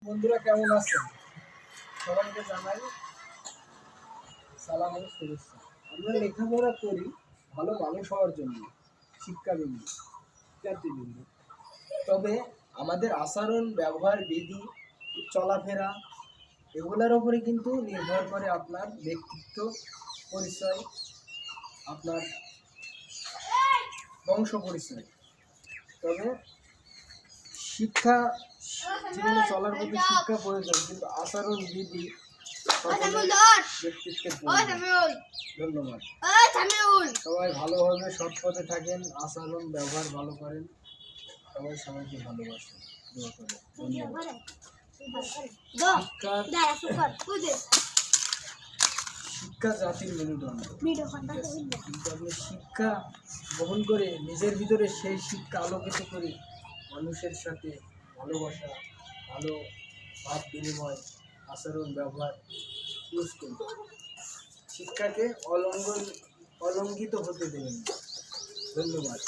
বন্ধুরা কেমন আছেন? সবাইকে জানাই সালাম ও শুভেচ্ছা। আমরা লেখাপড়া করি ভালো মানুষ হওয়ার জন্য, শিক্ষাবিন্দু, শিক্ষার্থীবিন্দু। তবে আমাদের আচরণ, ব্যবহার, বিধি, চলাফেরা এগুলোর উপরে কিন্তু নির্ভর করে আপনার ব্যক্তিত্ব, পরিচয়, আপনার বংশ পরিচয়। তবে শিক্ষা জীবনে চলার প্রতি শিক্ষা প্রয়োজন, কিন্তু আচরণ, বিধি ব্যক্তিত্বের প্রয়োজন। ধন্যবাদ। সবাই ভালোভাবে সৎ পথে থাকেন, আচরণ ব্যবহার ভালো করেন, সবাই সবাইকে ভালোবাসেন, দোয়া করেন। ধন্যবাদ। শিক্ষা জাতির মেরুদণ্ড। কিন্তু আপনি শিক্ষা গ্রহণ করে নিজের ভিতরে সেই শিক্ষা আলোকিত করে মানুষের সাথে ভালোবাসা, ভালো ভাব বিনিময়, আচরণ ব্যবহার ইউজ করুন। শিক্ষাকে অলঙ্ঘিত হতে দেবেন। ধন্যবাদ।